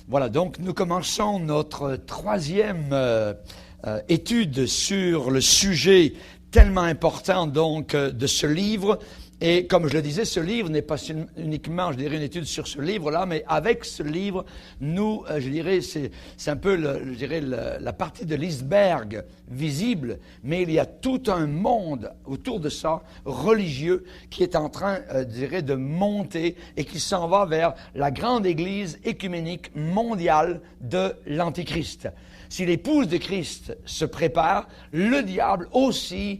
Voilà, donc nous commençons notre troisième étude sur le sujet tellement important donc de ce livre. Et comme je le disais, ce livre n'est pas uniquement, je dirais, une étude sur ce livre-là, mais avec ce livre, nous, je dirais, c'est un peu, la partie de l'iceberg visible, mais il y a tout un monde autour de ça, religieux, qui est en train, je dirais, de monter et qui s'en va vers la grande Église écuménique mondiale de l'Antichrist. Si l'épouse de Christ se prépare, le diable aussi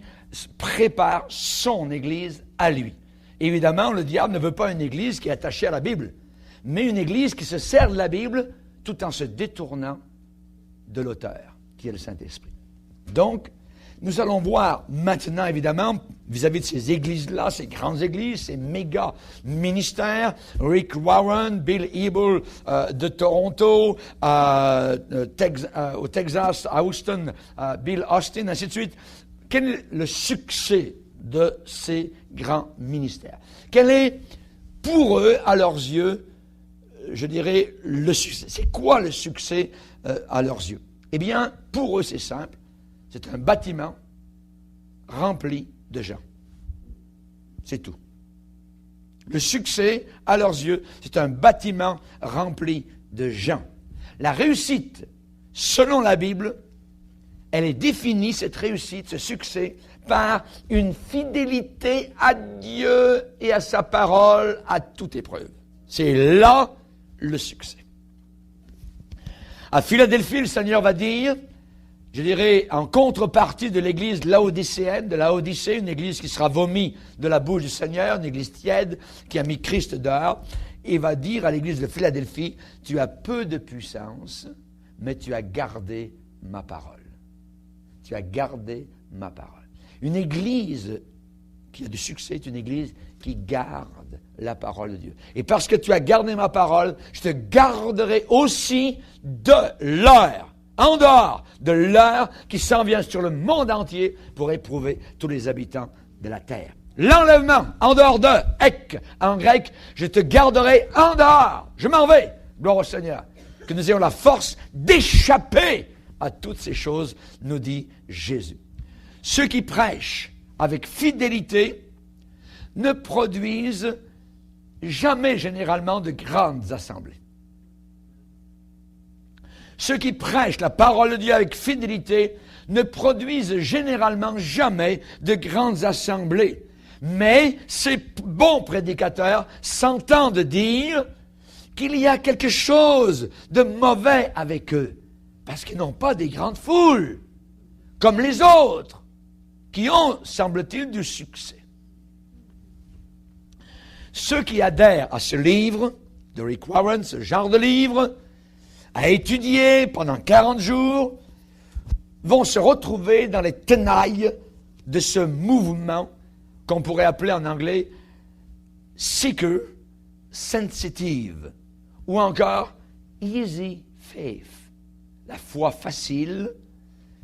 prépare son Église à lui. Évidemment, le diable ne veut pas une Église qui est attachée à la Bible, mais une Église qui se sert de la Bible tout en se détournant de l'auteur, qui est le Saint-Esprit. Donc, nous allons voir maintenant, évidemment, vis-à-vis de ces églises-là, ces grandes églises, ces méga ministères, Rick Warren, Bill Hybels de Toronto, au Texas, à Houston, Bill Austin, ainsi de suite. Quel est le succès de ces grands ministères? Quel est, pour eux, à leurs yeux, je dirais, le succès? C'est quoi le succès à leurs yeux? Eh bien, pour eux, c'est simple. C'est un bâtiment rempli de gens. C'est tout. Le succès, à leurs yeux, c'est un bâtiment rempli de gens. La réussite, selon la Bible, elle est définie, cette réussite, ce succès, par une fidélité à Dieu et à sa parole à toute épreuve. C'est là le succès. À Philadelphie, le Seigneur va dire, je dirais, en contrepartie de l'église laodicéenne, de Laodicée, une église qui sera vomie de la bouche du Seigneur, une église tiède qui a mis Christ dehors, il va dire à l'église de Philadelphie, tu as peu de puissance, mais tu as gardé ma parole. Tu as gardé ma parole. Une église qui a du succès est une église qui garde la parole de Dieu. Et parce que tu as gardé ma parole, je te garderai aussi de l'heure, en dehors de l'heure qui s'en vient sur le monde entier pour éprouver tous les habitants de la terre. L'enlèvement, en dehors de, ek, en grec, je te garderai en dehors. Je m'en vais, gloire au Seigneur. Que nous ayons la force d'échapper à toutes ces choses, nous dit Jésus. Ceux qui prêchent avec fidélité ne produisent jamais généralement de grandes assemblées. Ceux qui prêchent la parole de Dieu avec fidélité ne produisent généralement jamais de grandes assemblées. Mais ces bons prédicateurs s'entendent dire qu'il y a quelque chose de mauvais avec eux, parce qu'ils n'ont pas des grandes foules, comme les autres, qui ont, semble-t-il, du succès. Ceux qui adhèrent à ce livre, de Rick Warren, ce genre de livre, à étudier pendant 40 jours, vont se retrouver dans les tenailles de ce mouvement qu'on pourrait appeler en anglais seeker sensitive, ou encore easy faith, la foi facile,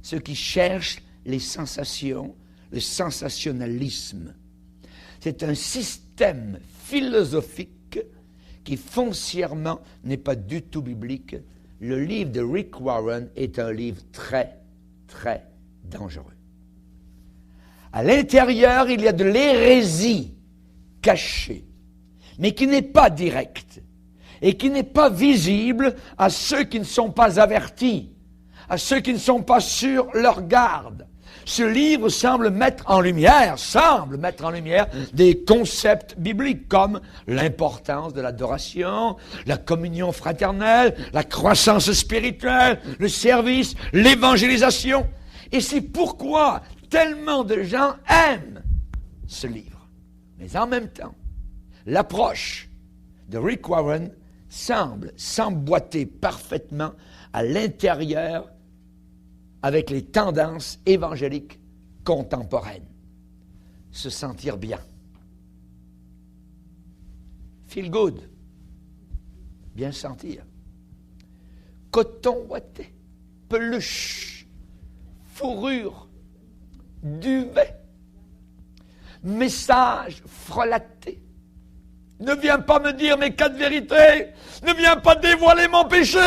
ceux qui cherchent les sensations, le sensationnalisme. C'est un système philosophique qui foncièrement n'est pas du tout biblique. Le livre de Rick Warren est un livre très, très dangereux. À l'intérieur, il y a de l'hérésie cachée, mais qui n'est pas directe et qui n'est pas visible à ceux qui ne sont pas avertis, à ceux qui ne sont pas sur leur garde. Ce livre semble mettre en lumière des concepts bibliques comme l'importance de l'adoration, la communion fraternelle, la croissance spirituelle, le service, l'évangélisation. Et c'est pourquoi tellement de gens aiment ce livre. Mais en même temps, l'approche de Rick Warren semble s'emboîter parfaitement à l'intérieur avec les tendances évangéliques contemporaines. Se sentir bien. Feel good. Bien sentir. Coton ouaté. Peluche. Fourrure. Duvet. Message frelaté. Ne viens pas me dire mes 4 vérités. Ne viens pas dévoiler mon péché.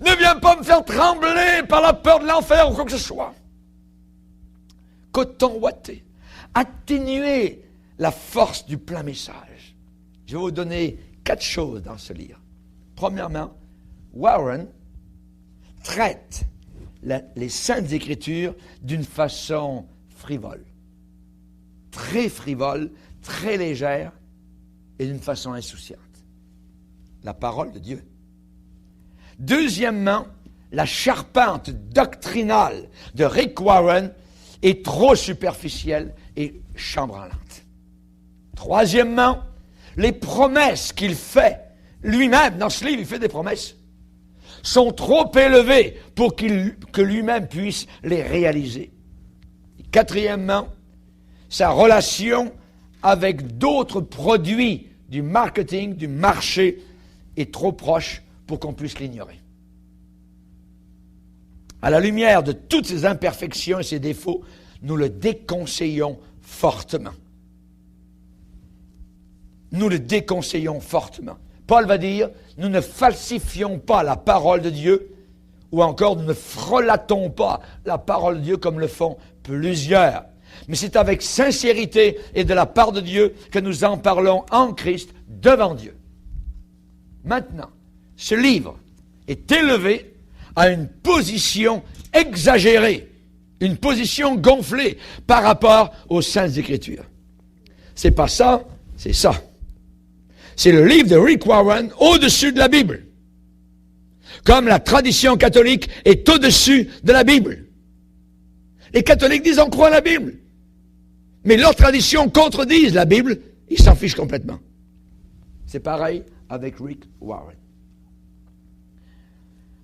Ne viens pas me faire trembler par la peur de l'enfer ou quoi que ce soit. Coton ouaté. Atténuer la force du plein message. Je vais vous donner 4 choses dans ce livre. Premièrement, Warren traite les Saintes Écritures d'une façon frivole. Très frivole, très légère et d'une façon insouciante. La parole de Dieu. Deuxièmement, la charpente doctrinale de Rick Warren est trop superficielle et chambranlante. Troisièmement, les promesses qu'il fait lui-même, dans ce livre, il fait des promesses, sont trop élevées pour que lui-même puisse les réaliser. Et quatrièmement, sa relation avec d'autres produits du marketing, du marché, est trop proche pour qu'on puisse l'ignorer. À la lumière de toutes ces imperfections et ces défauts, nous le déconseillons fortement. Nous le déconseillons fortement. Paul va dire, nous ne falsifions pas la parole de Dieu, ou encore nous ne frelatons pas la parole de Dieu comme le font plusieurs. Mais c'est avec sincérité et de la part de Dieu que nous en parlons en Christ devant Dieu. Maintenant, ce livre est élevé à une position exagérée, une position gonflée par rapport aux Saintes Écritures. C'est pas ça, c'est ça. C'est le livre de Rick Warren au-dessus de la Bible. Comme la tradition catholique est au-dessus de la Bible. Les catholiques disent on croit à la Bible. Mais leurs traditions contredisent la Bible, ils s'en fichent complètement. C'est pareil avec Rick Warren.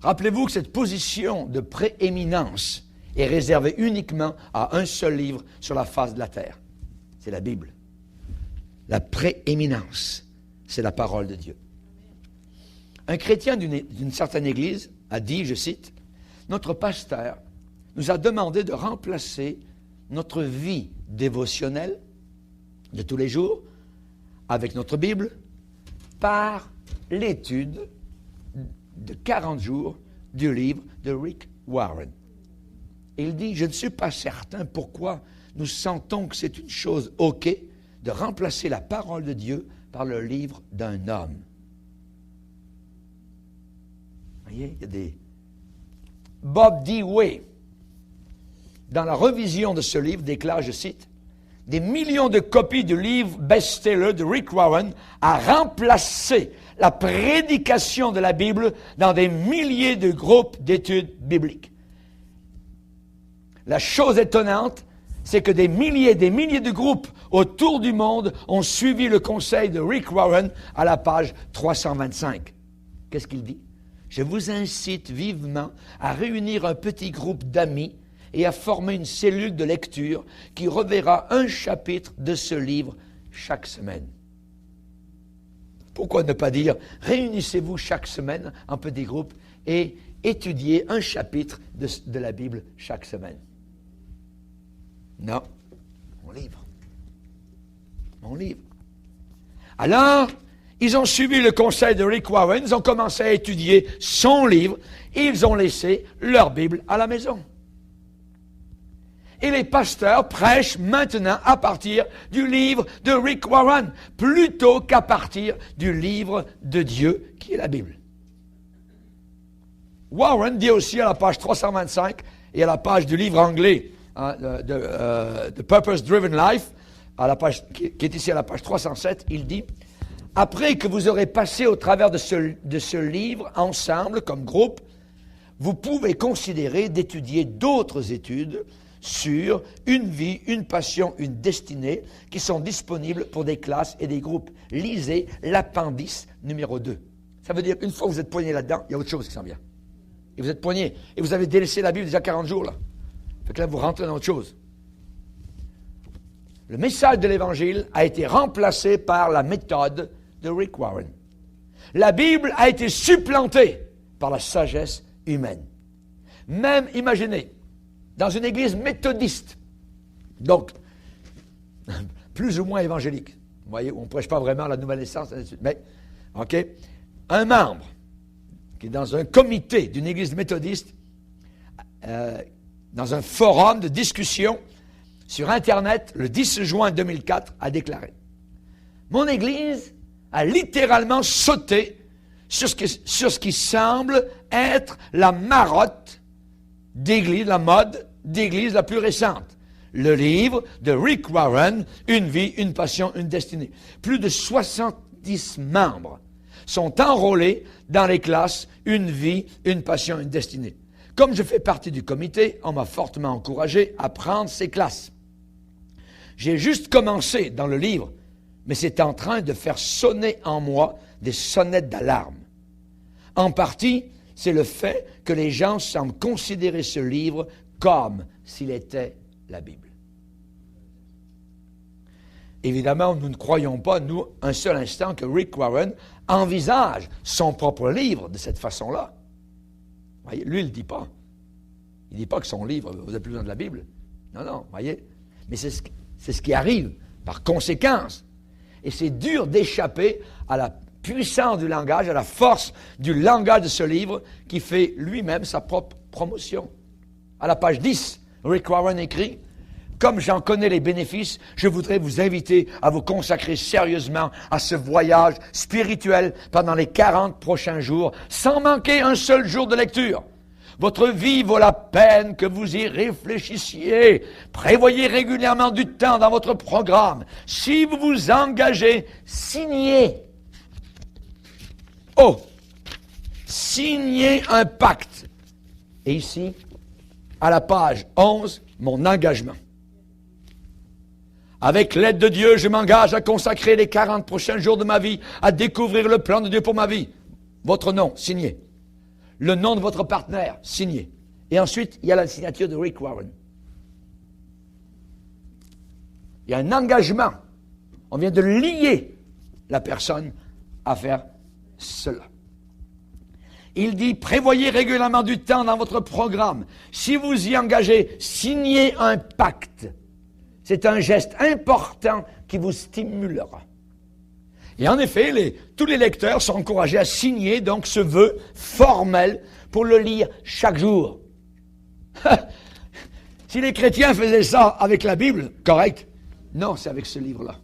Rappelez-vous que cette position de prééminence est réservée uniquement à un seul livre sur la face de la terre. C'est la Bible. La prééminence, c'est la parole de Dieu. Un chrétien d'une certaine église a dit, je cite, « Notre pasteur nous a demandé de remplacer notre vie dévotionnelle de tous les jours avec notre Bible par l'étude de 40 jours du livre de Rick Warren. » Et il dit, je ne suis pas certain pourquoi nous sentons que c'est une chose OK de remplacer la parole de Dieu par le livre d'un homme. Vous voyez, il y a des... Bob Dewey, dans la revision de ce livre, déclare, je cite, « Des millions de copies du livre best-seller de Rick Warren a remplacé la prédication de la Bible dans des milliers de groupes d'études bibliques. » La chose étonnante, c'est que des milliers de groupes autour du monde ont suivi le conseil de Rick Warren à la page 325. Qu'est-ce qu'il dit? « Je vous incite vivement à réunir un petit groupe d'amis et à former une cellule de lecture qui reverra un chapitre de ce livre chaque semaine. » Pourquoi ne pas dire « Réunissez-vous chaque semaine en petits groupes et étudiez un chapitre de la Bible chaque semaine. » Non, mon livre. Mon livre. Alors, ils ont suivi le conseil de Rick Warren, ils ont commencé à étudier son livre et ils ont laissé leur Bible à la maison. Et les pasteurs prêchent maintenant à partir du livre de Rick Warren, plutôt qu'à partir du livre de Dieu qui est la Bible. Warren dit aussi à la page 325 et à la page du livre anglais de Purpose Driven Life, à la page, qui est ici à la page 307, il dit « Après que vous aurez passé au travers de ce livre ensemble, comme groupe, vous pouvez considérer d'étudier d'autres études sur une vie, une passion, une destinée qui sont disponibles pour des classes et des groupes. Lisez l'appendice numéro 2. Ça veut dire une fois que vous êtes poigné là-dedans, il y a autre chose qui s'en vient. Et vous êtes poigné. Et vous avez délaissé la Bible déjà 40 jours là. Fait que là, vous rentrez dans autre chose. Le message de l'Évangile a été remplacé par la méthode de Rick Warren. La Bible a été supplantée par la sagesse humaine. Même, imaginez, dans une église méthodiste, donc plus ou moins évangélique, Vous voyez, on ne prêche pas vraiment la nouvelle naissance, ainsi de suite. Mais, OK, un membre qui est dans un comité d'une église méthodiste, dans un forum de discussion sur Internet, le 10 juin 2004, a déclaré « Mon église a littéralement sauté sur ce qui semble être la marotte d'église, la mode d'église la plus récente. Le livre de Rick Warren, Une vie, une passion, une destinée. Plus de 70 membres sont enrôlés dans les classes Une vie, une passion, une destinée. Comme je fais partie du comité, on m'a fortement encouragé à prendre ces classes. J'ai juste commencé dans le livre, mais c'est en train de faire sonner en moi des sonnettes d'alarme. En partie, c'est le fait que les gens semblent considérer ce livre comme s'il était la Bible. Évidemment, nous ne croyons pas, nous, un seul instant, que Rick Warren envisage son propre livre de cette façon-là. Voyez, lui, il ne le dit pas. Il ne dit pas que son livre, vous n'avez plus besoin de la Bible. Non, non, voyez. Mais c'est ce qui arrive par conséquence. Et c'est dur d'échapper à la puissance du langage, à la force du langage de ce livre qui fait lui-même sa propre promotion. À la page 10, Rick Warren écrit « Comme j'en connais les bénéfices, je voudrais vous inviter à vous consacrer sérieusement à ce voyage spirituel pendant les 40 prochains jours, sans manquer un seul jour de lecture. Votre vie vaut la peine que vous y réfléchissiez. Prévoyez régulièrement du temps dans votre programme. Si vous vous engagez, signez. Oh! Signez un pacte. Et ici, à la page 11, mon engagement. Avec l'aide de Dieu, je m'engage à consacrer les 40 prochains jours de ma vie à découvrir le plan de Dieu pour ma vie. Votre nom, signé. Le nom de votre partenaire, signé. Et ensuite, il y a la signature de Rick Warren. Il y a un engagement. On vient de lier la personne à faire cela. Il dit, prévoyez régulièrement du temps dans votre programme. Si vous y engagez, signez un pacte. C'est un geste important qui vous stimulera. Et en effet, tous les lecteurs sont encouragés à signer donc ce vœu formel pour le lire chaque jour. Si les chrétiens faisaient ça avec la Bible, correct? Non, c'est avec ce livre-là.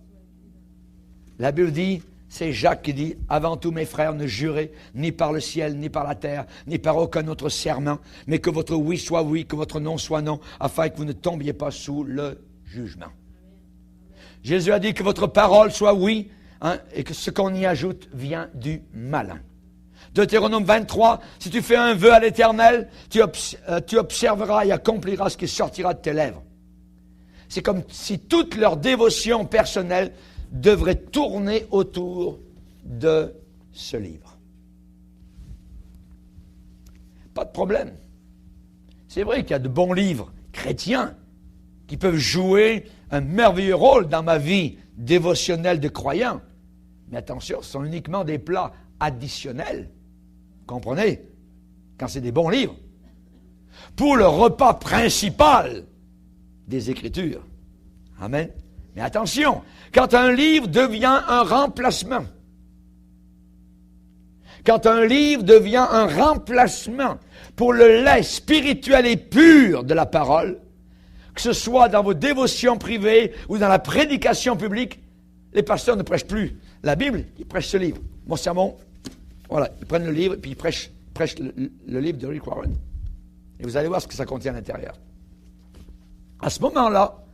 La Bible dit, c'est Jacques qui dit, « Avant tout, mes frères, ne jurez ni par le ciel, ni par la terre, ni par aucun autre serment, mais que votre oui soit oui, que votre non soit non, afin que vous ne tombiez pas sous le jugement. » Jésus a dit que votre parole soit oui, et que ce qu'on y ajoute vient du malin. Deutéronome 23, si tu fais un vœu à l'Éternel, tu observeras et accompliras ce qui sortira de tes lèvres. C'est comme si toute leur dévotion personnelle devrait tourner autour de ce livre. Pas de problème. C'est vrai qu'il y a de bons livres chrétiens qui peuvent jouer un merveilleux rôle dans ma vie dévotionnelle de croyant. Mais attention, ce sont uniquement des plats additionnels. Comprenez? Quand c'est des bons livres. Pour le repas principal des Écritures. Amen. Mais attention, quand un livre devient un remplacement, quand un livre devient un remplacement pour le lait spirituel et pur de la parole, que ce soit dans vos dévotions privées ou dans la prédication publique, les pasteurs ne prêchent plus la Bible, ils prêchent ce livre. Mon sermon, voilà, ils prennent le livre et puis ils prêchent le livre de Rick Warren. Et vous allez voir ce que ça contient à l'intérieur. À ce moment-là,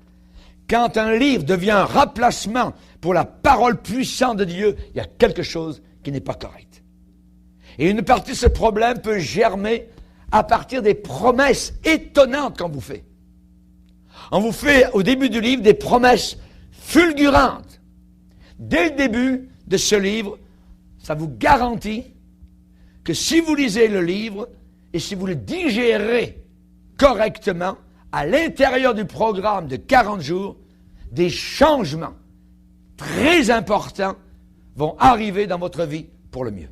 quand un livre devient un remplacement pour la parole puissante de Dieu, il y a quelque chose qui n'est pas correct. Et une partie de ce problème peut germer à partir des promesses étonnantes qu'on vous fait. On vous fait au début du livre des promesses fulgurantes. Dès le début de ce livre, ça vous garantit que si vous lisez le livre et si vous le digérez correctement, à l'intérieur du programme de 40 jours, des changements très importants vont arriver dans votre vie pour le mieux.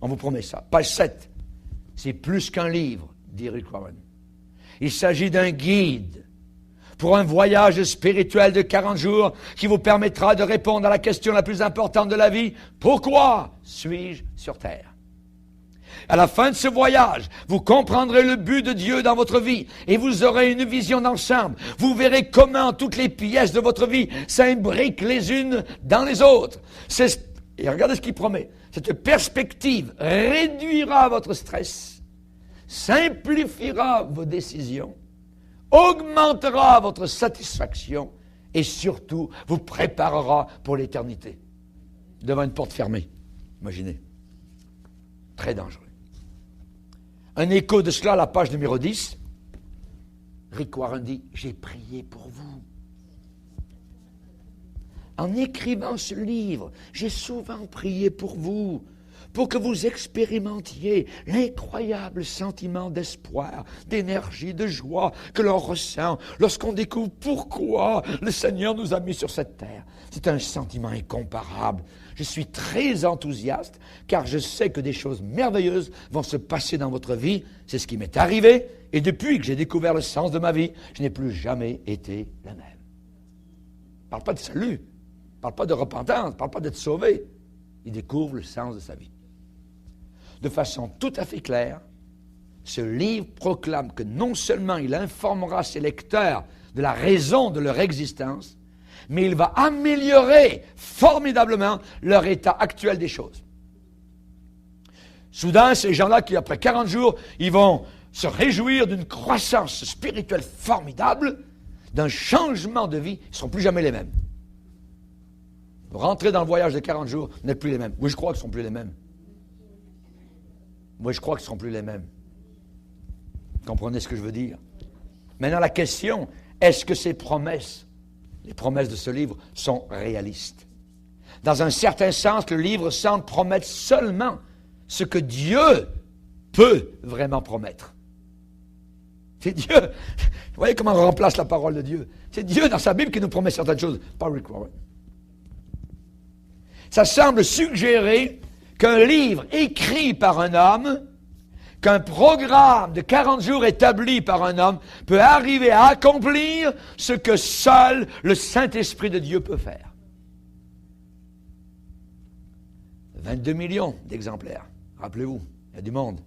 On vous promet ça. Page 7. C'est plus qu'un livre, dit Rick Warren. Il s'agit d'un guide pour un voyage spirituel de 40 jours qui vous permettra de répondre à la question la plus importante de la vie. Pourquoi suis-je sur terre? À la fin de ce voyage, vous comprendrez le but de Dieu dans votre vie et vous aurez une vision d'ensemble. Vous verrez comment toutes les pièces de votre vie s'imbriquent les unes dans les autres. Et regardez ce qu'il promet. Cette perspective réduira votre stress, simplifiera vos décisions, augmentera votre satisfaction et surtout vous préparera pour l'éternité. Devant une porte fermée. Imaginez. Très dangereux. Un écho de cela à la page numéro 10. Rick Warren dit, j'ai prié pour vous. En écrivant ce livre, j'ai souvent prié pour vous, pour que vous expérimentiez l'incroyable sentiment d'espoir, d'énergie, de joie que l'on ressent lorsqu'on découvre pourquoi le Seigneur nous a mis sur cette terre. C'est un sentiment incomparable. Je suis très enthousiaste car je sais que des choses merveilleuses vont se passer dans votre vie. C'est ce qui m'est arrivé et depuis que j'ai découvert le sens de ma vie, je n'ai plus jamais été la même. Il ne parle pas de salut, il ne parle pas de repentance, il ne parle pas d'être sauvé. Il découvre le sens de sa vie. De façon tout à fait claire, ce livre proclame que non seulement il informera ses lecteurs de la raison de leur existence, mais il va améliorer formidablement leur état actuel des choses. Soudain, ces gens-là qui, après 40 jours, ils vont se réjouir d'une croissance spirituelle formidable, d'un changement de vie, ils ne seront plus jamais les mêmes. Vous rentrez dans le voyage de 40 jours, vous n'êtes plus les mêmes. Oui, je crois qu'ils ne seront plus les mêmes. Oui, je crois qu'ils ne seront plus les mêmes. Vous comprenez ce que je veux dire? Maintenant, la question, est-ce que ces promesses, les promesses de ce livre, sont réalistes? Dans un certain sens, le livre semble promettre seulement ce que Dieu peut vraiment promettre. C'est Dieu. Vous voyez comment on remplace la parole de Dieu? C'est Dieu dans sa Bible qui nous promet certaines choses, pas Rick Warren. Ça semble suggérer qu'un livre écrit par un homme, qu'un programme de 40 jours établi par un homme peut arriver à accomplir ce que seul le Saint-Esprit de Dieu peut faire. 22 millions d'exemplaires. Rappelez-vous, il y a du monde.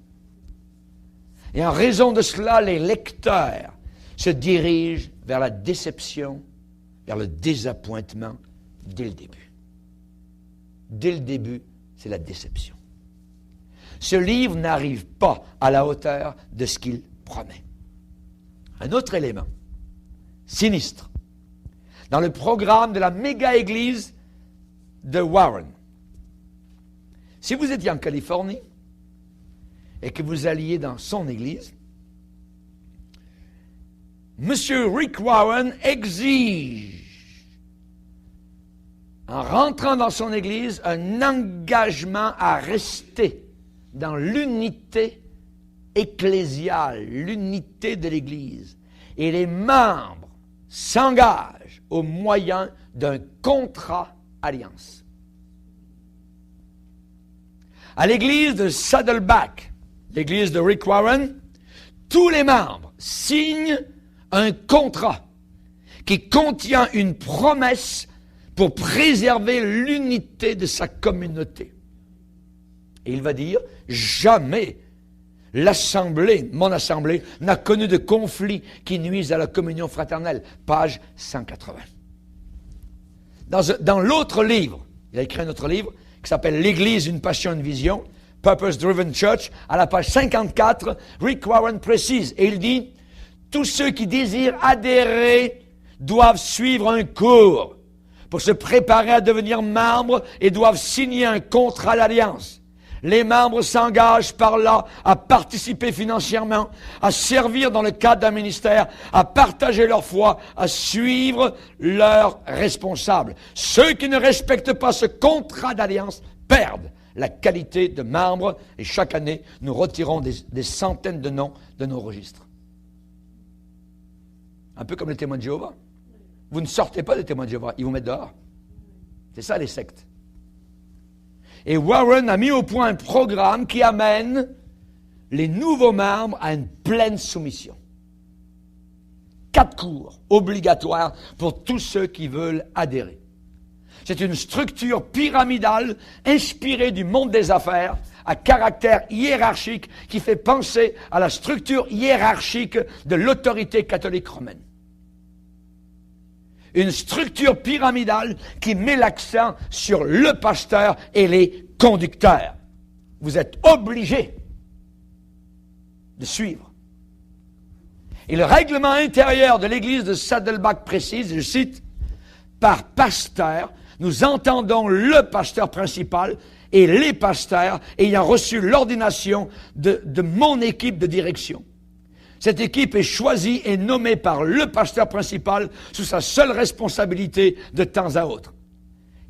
Et en raison de cela, les lecteurs se dirigent vers la déception, vers le désappointement dès le début. Dès le début, c'est la déception. Ce livre n'arrive pas à la hauteur de ce qu'il promet. Un autre élément, sinistre, dans le programme de la méga-église de Warren. Si vous étiez en Californie et que vous alliez dans son église, M. Rick Warren exige, en rentrant dans son église, un engagement à rester dans l'unité ecclésiale, l'unité de l'Église. Et les membres s'engagent au moyen d'un contrat alliance. À l'église de Saddleback, l'église de Rick Warren, tous les membres signent un contrat qui contient une promesse pour préserver l'unité de sa communauté. Et il va dire, jamais l'assemblée, mon assemblée, n'a connu de conflit qui nuise à la communion fraternelle. Page 180. Dans l'autre livre, il a écrit un autre livre qui s'appelle L'Église, une passion, une vision, Purpose Driven Church, à la page 54, Rick Warren précise, et il dit, tous ceux qui désirent adhérer doivent suivre un cours pour se préparer à devenir membres et doivent signer un contrat d'alliance. Les membres s'engagent par là à participer financièrement, à servir dans le cadre d'un ministère, à partager leur foi, à suivre leurs responsables. Ceux qui ne respectent pas ce contrat d'alliance perdent la qualité de membres et chaque année, nous retirons des centaines de noms de nos registres. Un peu comme les témoins de Jéhovah. Vous ne sortez pas des témoins de Jéhovah, ils vous mettent dehors. C'est ça les sectes. Et Warren a mis au point un programme qui amène les nouveaux membres à une pleine soumission. 4 cours obligatoires pour tous ceux qui veulent adhérer. C'est une structure pyramidale inspirée du monde des affaires, à caractère hiérarchique, qui fait penser à la structure hiérarchique de l'autorité catholique romaine. Une structure pyramidale qui met l'accent sur le pasteur et les conducteurs. Vous êtes obligés de suivre. Et le règlement intérieur de l'église de Saddleback précise, je cite, « Par pasteur, nous entendons le pasteur principal et les pasteurs ayant reçu l'ordination de mon équipe de direction. Cette équipe est choisie et nommée par le pasteur principal sous sa seule responsabilité de temps à autre. »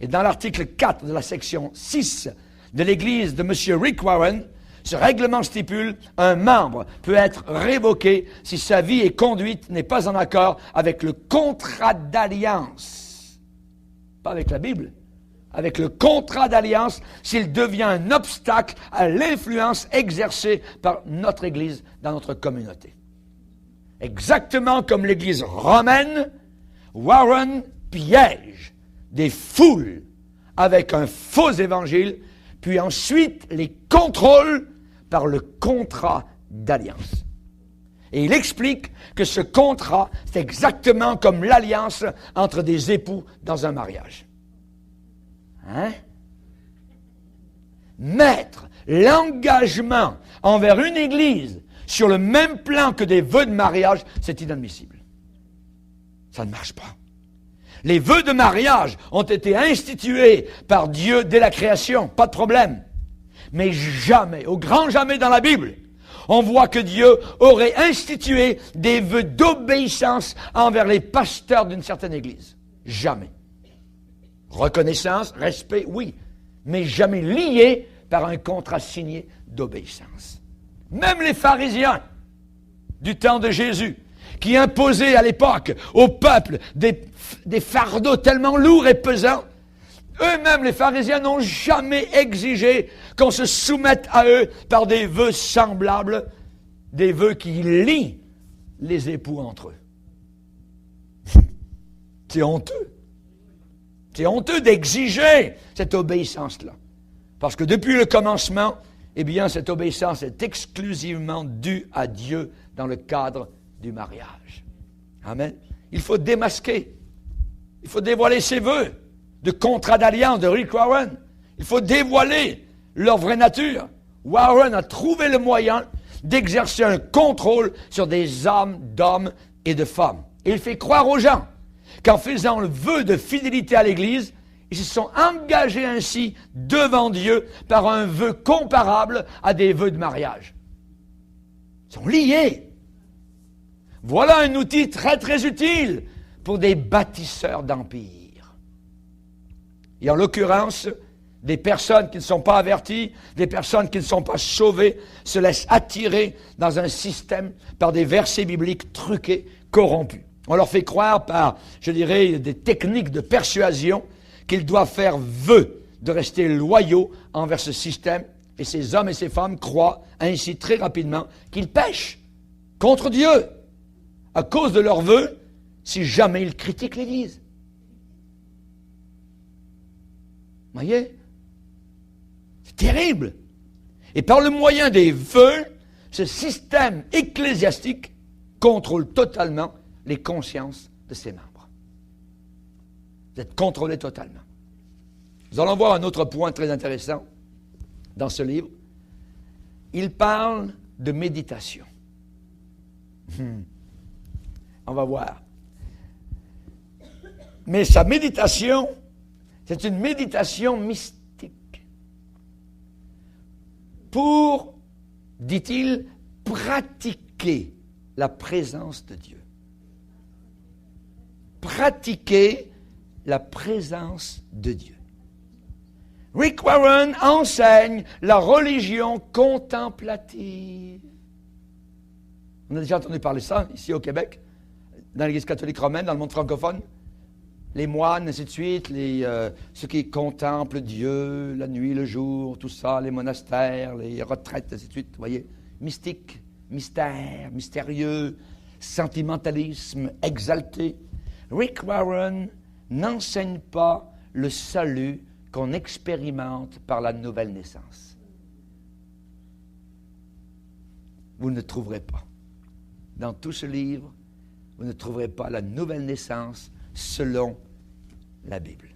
Et dans l'article 4 de la section 6 de l'église de M. Rick Warren, ce règlement stipule un membre peut être révoqué si sa vie et conduite n'est pas en accord avec le contrat d'alliance. Pas avec la Bible, avec le contrat d'alliance s'il devient un obstacle à l'influence exercée par notre Église dans notre communauté. Exactement comme l'Église romaine, Warren piège des foules avec un faux évangile, puis ensuite les contrôle par le contrat d'alliance. Et il explique que ce contrat, c'est exactement comme l'alliance entre des époux dans un mariage. Hein? Mettre l'engagement envers une église sur le même plan que des vœux de mariage, c'est inadmissible. Ça ne marche pas. Les vœux de mariage ont été institués par Dieu dès la création, pas de problème. Mais jamais, au grand jamais dans la Bible, on voit que Dieu aurait institué des vœux d'obéissance envers les pasteurs d'une certaine église. Jamais. Reconnaissance, respect, oui, mais jamais lié par un contrat signé d'obéissance. Même les pharisiens du temps de Jésus, qui imposaient à l'époque au peuple des fardeaux tellement lourds et pesants, eux-mêmes, les pharisiens, n'ont jamais exigé qu'on se soumette à eux par des vœux semblables, des vœux qui lient les époux entre eux. C'est honteux. C'est honteux d'exiger cette obéissance-là. Parce que depuis le commencement, eh bien, cette obéissance est exclusivement due à Dieu dans le cadre du mariage. Amen. Il faut démasquer. Il faut dévoiler ses vœux de contrat d'alliance de Rick Warren. Il faut dévoiler leur vraie nature. Warren a trouvé le moyen d'exercer un contrôle sur des âmes d'hommes et de femmes. Et il fait croire aux gens qu'en faisant le vœu de fidélité à l'Église, ils se sont engagés ainsi devant Dieu par un vœu comparable à des vœux de mariage. Ils sont liés. Voilà un outil très très utile pour des bâtisseurs d'empire. Et en l'occurrence, des personnes qui ne sont pas averties, des personnes qui ne sont pas sauvées, se laissent attirer dans un système par des versets bibliques truqués, corrompus. On leur fait croire par, je dirais, des techniques de persuasion qu'ils doivent faire vœu de rester loyaux envers ce système. Et ces hommes et ces femmes croient ainsi très rapidement qu'ils pêchent contre Dieu à cause de leurs vœux si jamais ils critiquent l'Église. Vous voyez? C'est terrible. Et par le moyen des vœux, ce système ecclésiastique contrôle totalement les consciences de ses membres. Vous êtes contrôlés totalement. Nous allons voir un autre point très intéressant dans ce livre. Il parle de méditation. On va voir. Mais sa méditation, c'est une méditation mystique. Pour, dit-il, pratiquer la présence de Dieu. Pratiquer la présence de Dieu. Rick Warren enseigne la religion contemplative. On a déjà entendu parler de ça ici au Québec, dans l'Église catholique romaine, dans le monde francophone. Les moines, ainsi de suite, ceux qui contemplent Dieu, la nuit, le jour, tout ça, les monastères, les retraites, ainsi de suite, vous voyez, mystique, mystère, mystérieux, sentimentalisme exalté. Rick Warren n'enseigne pas le salut qu'on expérimente par la nouvelle naissance. Vous ne trouverez pas. Dans tout ce livre, vous ne trouverez pas la nouvelle naissance selon la Bible.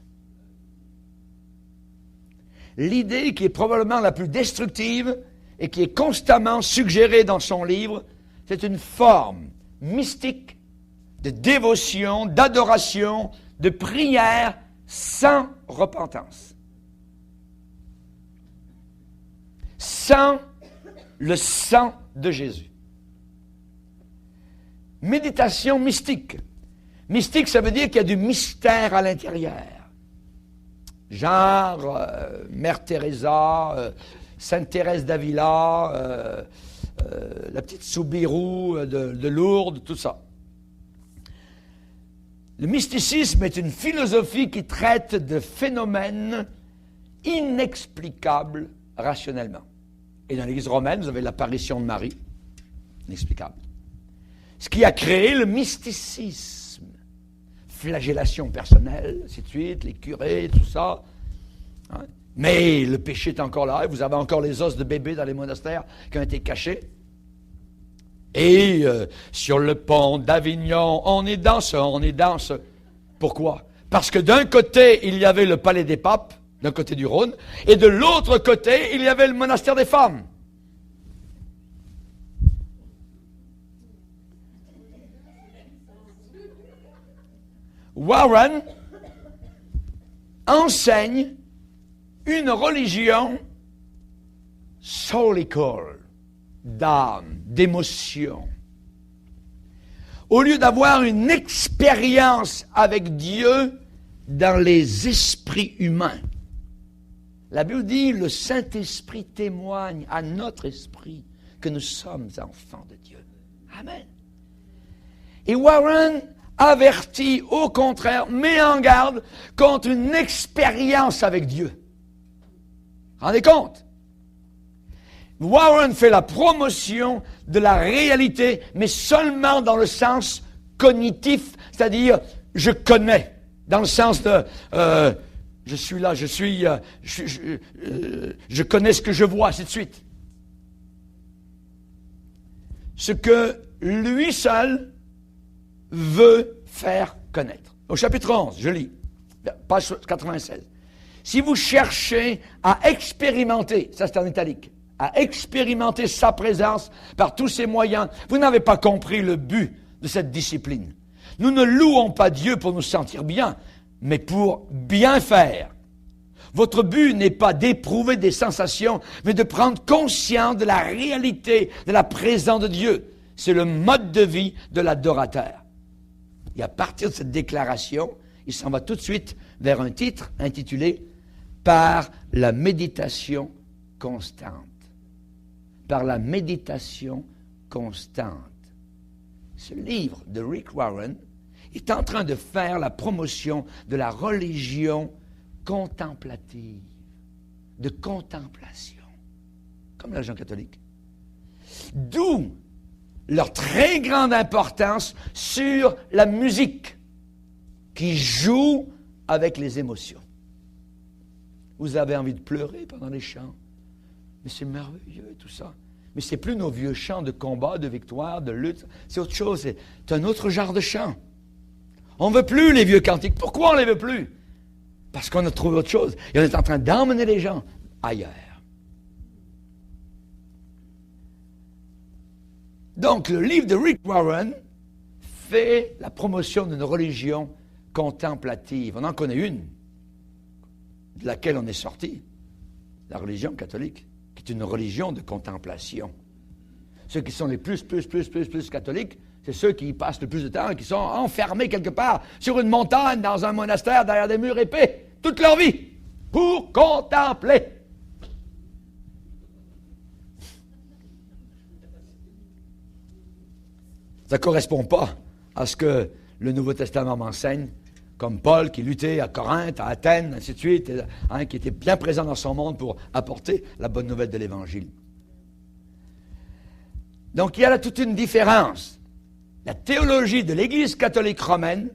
L'idée qui est probablement la plus destructive et qui est constamment suggérée dans son livre, c'est une forme mystique de dévotion, d'adoration, de prière sans repentance. Sans le sang de Jésus. Méditation mystique. Mystique, ça veut dire qu'il y a du mystère à l'intérieur. Genre Mère Teresa, Sainte Thérèse d'Avila, la petite Soubirou de Lourdes, tout ça. Le mysticisme est une philosophie qui traite de phénomènes inexplicables rationnellement. Et dans l'Église romaine, vous avez l'apparition de Marie, inexplicable. Ce qui a créé le mysticisme, flagellation personnelle, ainsi de suite, les curés, tout ça. Hein? Mais le péché est encore là, et vous avez encore les os de bébés dans les monastères qui ont été cachés. Et sur le pont d'Avignon, on est dans ça, on est dans ça. Pourquoi? Parce que d'un côté, il y avait le palais des papes, d'un côté du Rhône, et de l'autre côté, il y avait le monastère des femmes. Warren enseigne une religion soulical, d'âme, d'émotion. Au lieu d'avoir une expérience avec Dieu dans les esprits humains. La Bible dit, le Saint-Esprit témoigne à notre esprit que nous sommes enfants de Dieu. Amen. Et Warren avertit, au contraire, met en garde contre une expérience avec Dieu. Rendez compte? Warren fait la promotion de la réalité, mais seulement dans le sens cognitif, c'est-à-dire je connais, dans le sens de je suis là, je connais ce que je vois, ainsi de suite. Ce que lui seul veut faire connaître. Au chapitre 11, je lis, page 96. Si vous cherchez à expérimenter, ça c'est en italique, à expérimenter sa présence par tous ses moyens, vous n'avez pas compris le but de cette discipline. Nous ne louons pas Dieu pour nous sentir bien, mais pour bien faire. Votre but n'est pas d'éprouver des sensations, mais de prendre conscience de la réalité de la présence de Dieu. C'est le mode de vie de l'adorateur. Et à partir de cette déclaration, il s'en va tout de suite vers un titre intitulé « Par la méditation constante ». Par la méditation constante. Ce livre de Rick Warren est en train de faire la promotion de la religion contemplative, de contemplation, comme la religion catholique. D'où leur très grande importance sur la musique qui joue avec les émotions. Vous avez envie de pleurer pendant les chants. Mais c'est merveilleux tout ça. Mais c'est plus nos vieux chants de combat, de victoire, de lutte. C'est autre chose. C'est un autre genre de chant. On ne veut plus les vieux cantiques. Pourquoi on ne les veut plus? Parce qu'on a trouvé autre chose. Et on est en train d'emmener les gens ailleurs. Donc, le livre de Rick Warren fait la promotion d'une religion contemplative. On en connaît une, de laquelle on est sorti. La religion catholique, qui est une religion de contemplation. Ceux qui sont les plus catholiques, c'est ceux qui y passent le plus de temps et qui sont enfermés quelque part sur une montagne, dans un monastère, derrière des murs épais, toute leur vie, pour contempler. Ça ne correspond pas à ce que le Nouveau Testament m'enseigne, comme Paul qui luttait à Corinthe, à Athènes, ainsi de suite, hein, qui était bien présent dans son monde pour apporter la bonne nouvelle de l'Évangile. Donc il y a là toute une différence. la théologie de l'Église catholique romaine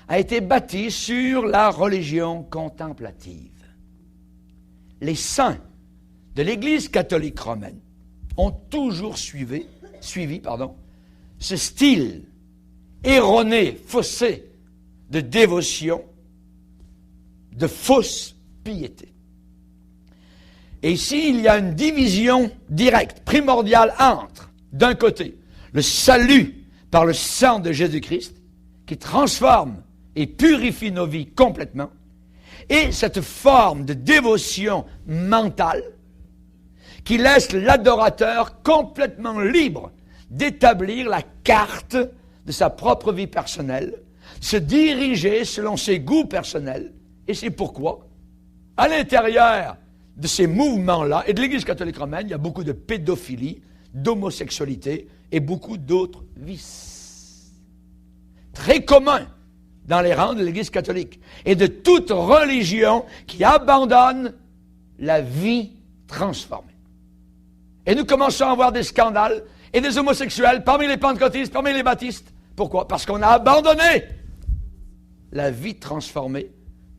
a été bâtie sur la religion contemplative. Les saints de l'Église catholique romaine ont toujours suivi ce style erroné, faussé de dévotion, de fausse piété. Et ici, il y a une division directe, primordiale entre, d'un côté, le salut par le sang de Jésus-Christ, qui transforme et purifie nos vies complètement, et cette forme de dévotion mentale qui laisse l'adorateur complètement libre d'établir la carte de sa propre vie personnelle, se diriger selon ses goûts personnels. Et c'est pourquoi, à l'intérieur de ces mouvements-là, et de l'Église catholique romaine, il y a beaucoup de pédophilie, d'homosexualité et beaucoup d'autres vices. Très communs dans les rangs de l'Église catholique et de toute religion qui abandonne la vie transformée. Et nous commençons à avoir des scandales et des homosexuels parmi les pentecôtistes, parmi les baptistes. Pourquoi? Parce qu'on a abandonné la vie transformée,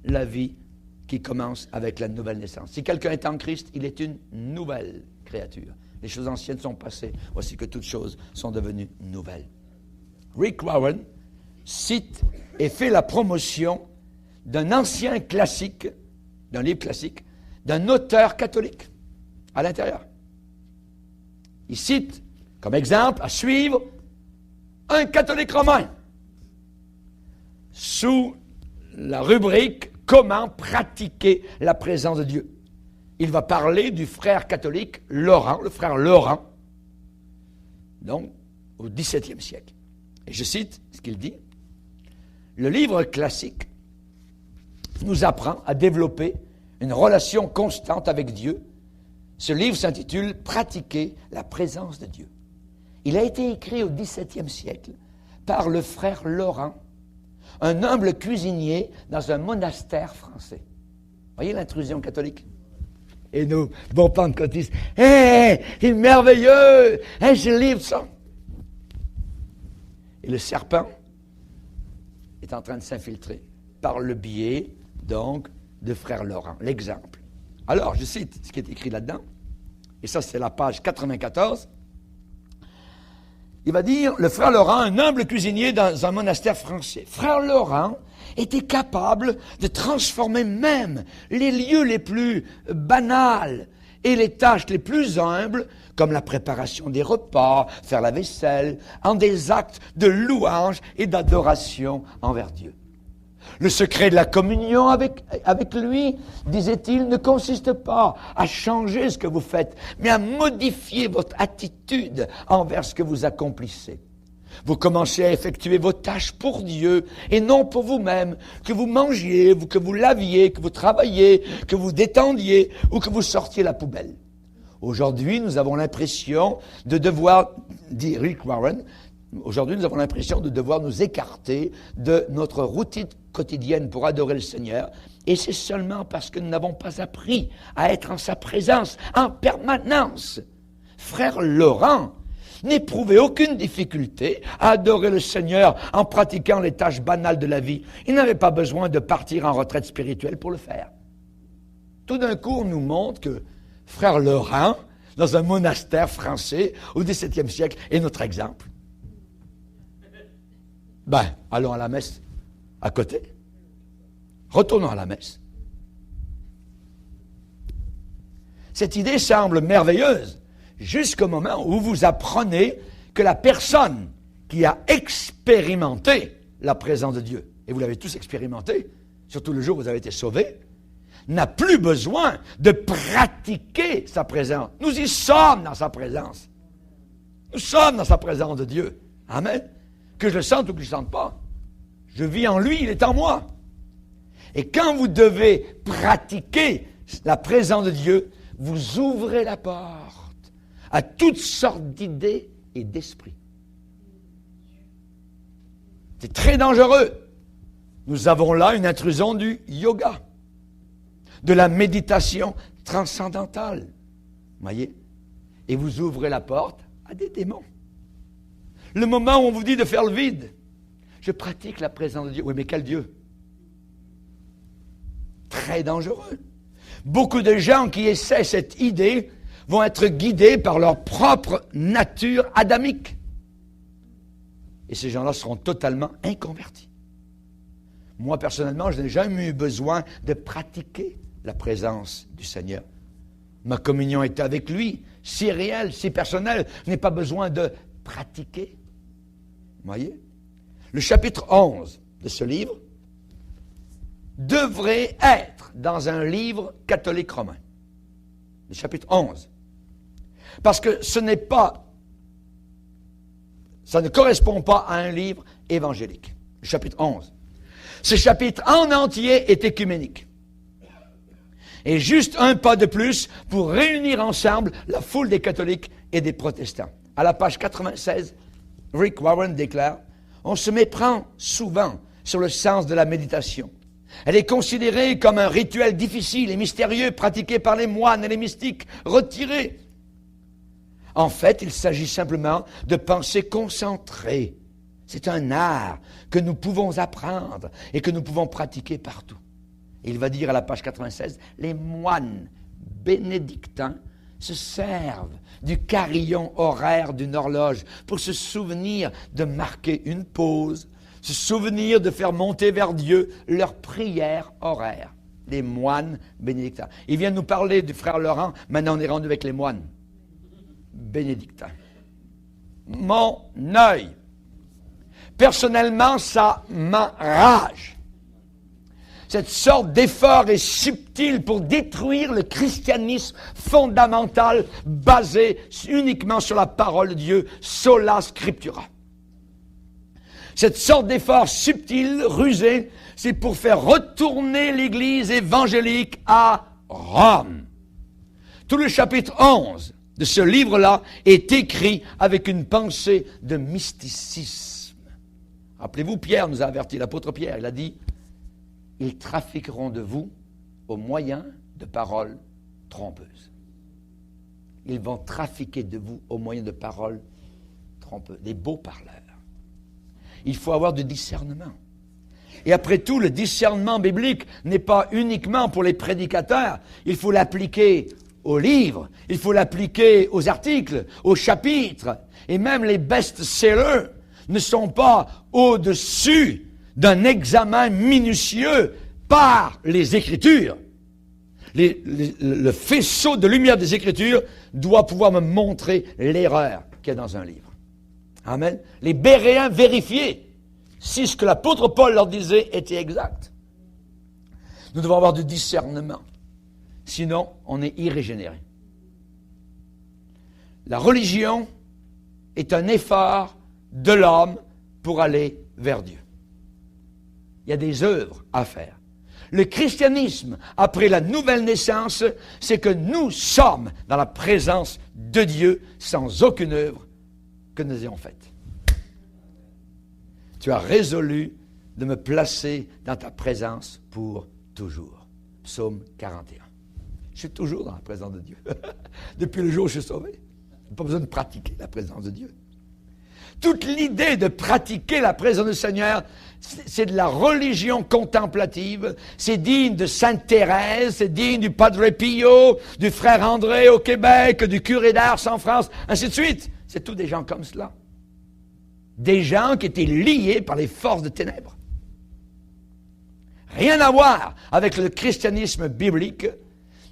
la vie qui commence avec la nouvelle naissance. Si quelqu'un est en Christ, il est une nouvelle créature. Les choses anciennes sont passées, voici que toutes choses sont devenues nouvelles. Rick Warren cite et fait la promotion d'un ancien classique, d'un livre classique, d'un auteur catholique à l'intérieur. Il cite comme exemple à suivre un catholique romain sous la rubrique « Comment pratiquer la présence de Dieu ». Il va parler du frère catholique Laurent, le frère Laurent, donc au XVIIe siècle. Et je cite ce qu'il dit. Le livre classique nous apprend à développer une relation constante avec Dieu. Ce livre s'intitule « Pratiquer la présence de Dieu ». Il a été écrit au XVIIe siècle par le frère Laurent, un humble cuisinier dans un monastère français. Voyez l'intrusion catholique? Et nous, bons pentecôtistes, « Hé, il est merveilleux! Hé, je livre ça! » Et le serpent est en train de s'infiltrer par le biais, donc, de frère Laurent. L'exemple. Alors, je cite ce qui est écrit là-dedans, et ça, c'est la page 94. Il va dire, le frère Laurent, un humble cuisinier dans un monastère français. Frère Laurent était capable de transformer même les lieux les plus banals et les tâches les plus humbles, comme la préparation des repas, faire la vaisselle, en des actes de louange et d'adoration envers Dieu. Le secret de la communion avec lui, disait-il, ne consiste pas à changer ce que vous faites, mais à modifier votre attitude envers ce que vous accomplissez. Vous commencez à effectuer vos tâches pour Dieu et non pour vous-même, que vous mangiez, que vous laviez, que vous travailliez, que vous détendiez ou que vous sortiez la poubelle. Aujourd'hui, nous avons l'impression de devoir, dit Rick Warren, aujourd'hui, nous avons l'impression de devoir nous écarter de notre routine quotidienne pour adorer le Seigneur. Et c'est seulement parce que nous n'avons pas appris à être en sa présence en permanence. Frère Laurent n'éprouvait aucune difficulté à adorer le Seigneur en pratiquant les tâches banales de la vie. Il n'avait pas besoin de partir en retraite spirituelle pour le faire. Tout d'un coup, on nous montre que frère Laurent, dans un monastère français au XVIIe siècle, est notre exemple. Allons à la messe à côté. Retournons à la messe. Cette idée semble merveilleuse jusqu'au moment où vous apprenez que la personne qui a expérimenté la présence de Dieu, et vous l'avez tous expérimenté, surtout le jour où vous avez été sauvés, n'a plus besoin de pratiquer sa présence. Nous y sommes dans sa présence. Nous sommes dans sa présence de Dieu. Amen. Que je le sente ou que je ne le sente pas. Je vis en lui, il est en moi. Et quand vous devez pratiquer la présence de Dieu, vous ouvrez la porte à toutes sortes d'idées et d'esprits. C'est très dangereux. Nous avons là une intrusion du yoga, de la méditation transcendantale. Voyez? Et vous ouvrez la porte à des démons. Le moment où on vous dit de faire le vide. Je pratique la présence de Dieu. Oui, mais quel Dieu? Très dangereux. Beaucoup de gens qui essaient cette idée vont être guidés par leur propre nature adamique. Et ces gens-là seront totalement inconvertis. Moi, personnellement, je n'ai jamais eu besoin de pratiquer la présence du Seigneur. Ma communion est avec lui, si réelle, si personnelle. Je n'ai pas besoin de pratiquer. Vous voyez? Le chapitre 11 de ce livre devrait être dans un livre catholique romain. Le chapitre 11. Parce que ça ne correspond pas à un livre évangélique. Le chapitre 11. Ce chapitre en entier est écuménique. Et juste un pas de plus pour réunir ensemble la foule des catholiques et des protestants. À la page 96, Rick Warren déclare « On se méprend souvent sur le sens de la méditation. Elle est considérée comme un rituel difficile et mystérieux pratiqué par les moines et les mystiques retirés. En fait, il s'agit simplement de pensée concentrée. C'est un art que nous pouvons apprendre et que nous pouvons pratiquer partout. » Et il va dire à la page 96, les moines bénédictins se servent du carillon horaire d'une horloge pour se souvenir de marquer une pause, se souvenir de faire monter vers Dieu leur prière horaire. Les moines bénédictins. Il vient de nous parler du frère Laurent, maintenant on est rendu avec les moines bénédictins. Mon œil, personnellement, ça m'enrage. Cette sorte d'effort est subtil pour détruire le christianisme fondamental basé uniquement sur la parole de Dieu, sola scriptura. Cette sorte d'effort subtil, rusé, c'est pour faire retourner l'Église évangélique à Rome. Tout le chapitre 11 de ce livre-là est écrit avec une pensée de mysticisme. Rappelez-vous, Pierre nous a averti, l'apôtre Pierre, il a dit « Ils trafiqueront de vous au moyen de paroles trompeuses. » Ils vont trafiquer de vous au moyen de paroles trompeuses, des beaux parleurs. Il faut avoir du discernement. Et après tout, le discernement biblique n'est pas uniquement pour les prédicateurs. Il faut l'appliquer aux livres, il faut l'appliquer aux articles, aux chapitres. Et même les best-sellers ne sont pas au-dessus d'un examen minutieux par les Écritures. Le faisceau de lumière des Écritures doit pouvoir me montrer l'erreur qu'il y a dans un livre. Amen. Les Béréens vérifiaient si ce que l'apôtre Paul leur disait était exact. Nous devons avoir du discernement. Sinon, on est irrégénéré. La religion est un effort de l'homme pour aller vers Dieu. Il y a des œuvres à faire. Le christianisme, après la nouvelle naissance, c'est que nous sommes dans la présence de Dieu sans aucune œuvre que nous ayons faite. Tu as résolu de me placer dans ta présence pour toujours. Psaume 41. Je suis toujours dans la présence de Dieu. Depuis le jour où je suis sauvé. Je n'ai pas besoin de pratiquer la présence de Dieu. Toute l'idée de pratiquer la présence du Seigneur, c'est de la religion contemplative. C'est digne de Sainte Thérèse, c'est digne du Padre Pio, du frère André au Québec, du curé d'Ars en France, ainsi de suite. C'est tous des gens comme cela. Des gens qui étaient liés par les forces de ténèbres. Rien à voir avec le christianisme biblique.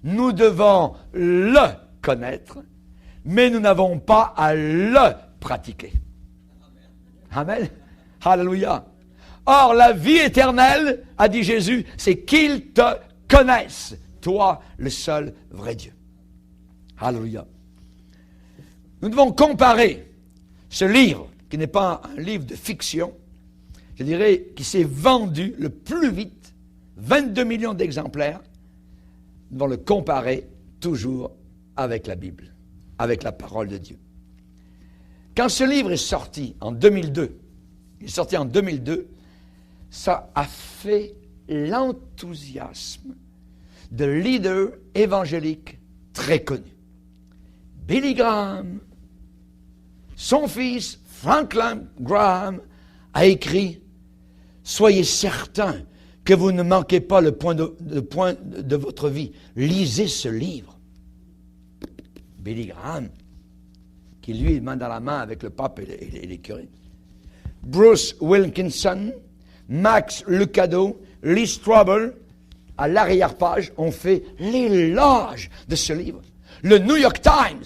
Nous devons le connaître, mais nous n'avons pas à le pratiquer. Amen. Alléluia. Or, la vie éternelle, a dit Jésus, c'est qu'ils te connaissent, toi, le seul vrai Dieu. Alléluia. Nous devons comparer ce livre, qui n'est pas un livre de fiction, je dirais, qui s'est vendu le plus vite, 22 millions d'exemplaires. Nous devons le comparer toujours avec la Bible, avec la parole de Dieu. Quand ce livre est sorti en 2002, ça a fait l'enthousiasme de leaders évangéliques très connus. Billy Graham, son fils, Franklin Graham, a écrit « Soyez certains que vous ne manquez pas le point de votre vie. Lisez ce livre. » Billy Graham, qui lui, main dans la main avec le pape et les curés. Bruce Wilkinson, Max Lucado, Lee Strobel, à l'arrière-page, ont fait l'éloge de ce livre. Le New York Times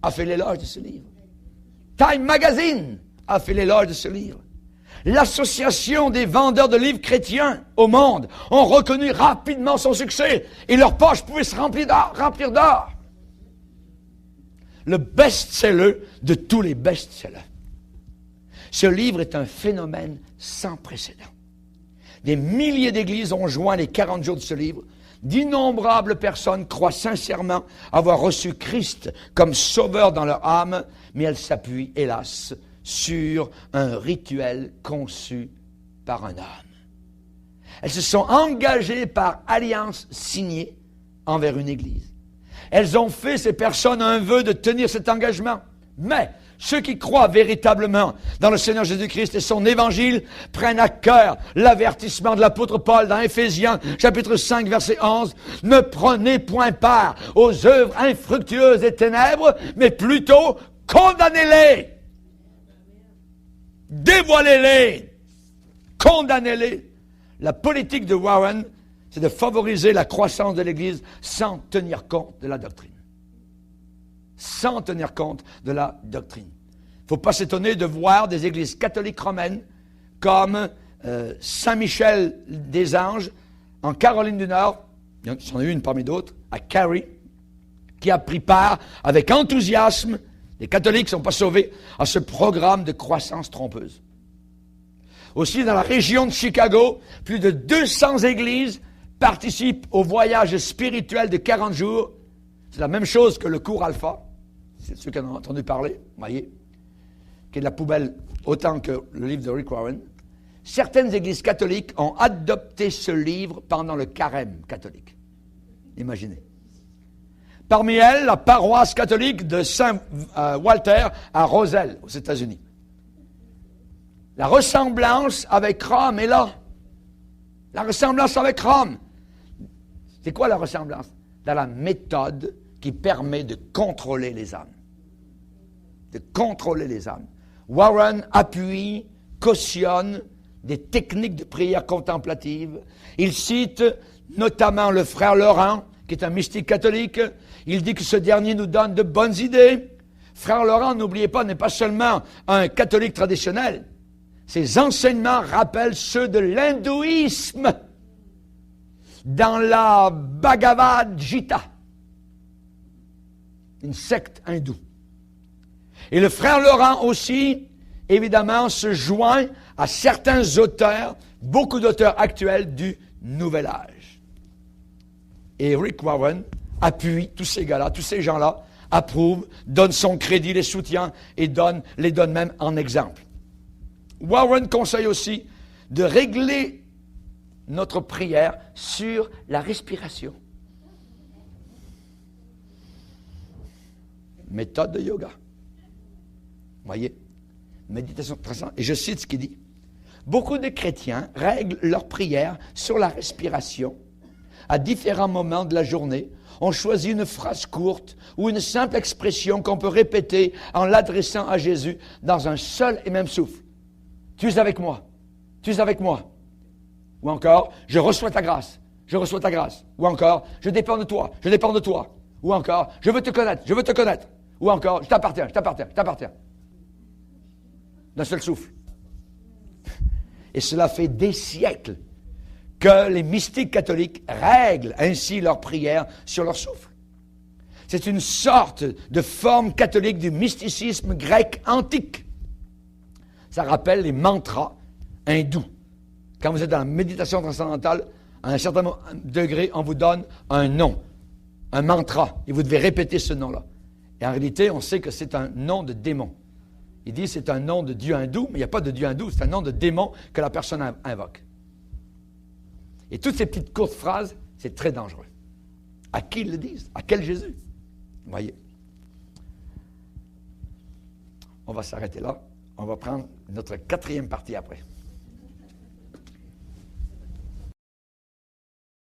a fait l'éloge de ce livre. Time Magazine a fait l'éloge de ce livre. L'Association des vendeurs de livres chrétiens au monde ont reconnu rapidement son succès et leurs poches pouvaient se remplir d'or. Le best-seller de tous les best-sellers. Ce livre est un phénomène sans précédent. Des milliers d'églises ont joint les 40 jours de ce livre. D'innombrables personnes croient sincèrement avoir reçu Christ comme sauveur dans leur âme, mais elles s'appuient, hélas, sur un rituel conçu par un homme. Elles se sont engagées par alliance signée envers une église. Elles ont fait, ces personnes, un vœu de tenir cet engagement. Mais ceux qui croient véritablement dans le Seigneur Jésus-Christ et son évangile prennent à cœur l'avertissement de l'apôtre Paul dans Éphésiens, chapitre 5, verset 11. « Ne prenez point part aux œuvres infructueuses des ténèbres, mais plutôt condamnez-les. Dévoilez-les. Condamnez-les. » La politique de Warren, c'est de favoriser la croissance de l'Église sans tenir compte de la doctrine. Sans tenir compte de la doctrine. Il ne faut pas s'étonner de voir des églises catholiques romaines comme Saint-Michel-des-Anges en Caroline du Nord, il y en a une parmi d'autres, à Cary, qui a pris part avec enthousiasme, les catholiques ne sont pas sauvés, à ce programme de croissance trompeuse. Aussi, dans la région de Chicago, plus de 200 églises participent au voyage spirituel de 40 jours. C'est la même chose que le cours Alpha. C'est ceux qui en ont entendu parler, voyez, qui est de la poubelle autant que le livre de Rick Warren. Certaines églises catholiques ont adopté ce livre pendant le carême catholique. Imaginez. Parmi elles, la paroisse catholique de Saint-Walter à Roselle, aux États-Unis. La ressemblance avec Rome est là. La ressemblance avec Rome. C'est quoi la ressemblance? Dans la méthode qui permet de contrôler les âmes. De contrôler les âmes. Warren appuie, cautionne des techniques de prière contemplative. Il cite notamment le frère Laurent, qui est un mystique catholique. Il dit que ce dernier nous donne de bonnes idées. Frère Laurent, n'oubliez pas, n'est pas seulement un catholique traditionnel. Ses enseignements rappellent ceux de l'hindouisme dans la Bhagavad Gita, une secte hindoue. Et le frère Laurent aussi, évidemment, se joint à certains auteurs, beaucoup d'auteurs actuels du Nouvel Âge. Et Rick Warren appuie tous ces gars-là, tous ces gens-là, approuve, donne son crédit, les soutient et les donne même en exemple. Warren conseille aussi de régler notre prière sur la respiration. Méthode de yoga. Voyez, méditation transcendante. Et je cite ce qu'il dit. Beaucoup de chrétiens règlent leur prière sur la respiration à différents moments de la journée. On choisit une phrase courte ou une simple expression qu'on peut répéter en l'adressant à Jésus dans un seul et même souffle. Tu es avec moi. Tu es avec moi. Ou encore, je reçois ta grâce. Je reçois ta grâce. Ou encore, je dépends de toi. Je dépends de toi. Ou encore, je veux te connaître. Je veux te connaître. Ou encore, je t'appartiens. Je t'appartiens. Je t'appartiens. D'un seul souffle. Et cela fait des siècles que les mystiques catholiques règlent ainsi leur prière sur leur souffle. C'est une sorte de forme catholique du mysticisme grec antique. Ça rappelle les mantras hindous. Quand vous êtes dans la méditation transcendantale, à un certain degré, on vous donne un nom, un mantra, et vous devez répéter ce nom-là. Et en réalité, on sait que c'est un nom de démon. Il dit que c'est un nom de Dieu hindou, mais il n'y a pas de Dieu hindou, c'est un nom de démon que la personne invoque. Et toutes ces petites courtes phrases, c'est très dangereux. À qui ils le disent? À quel Jésus? Vous voyez? on va s'arrêter là. On va prendre notre quatrième partie après.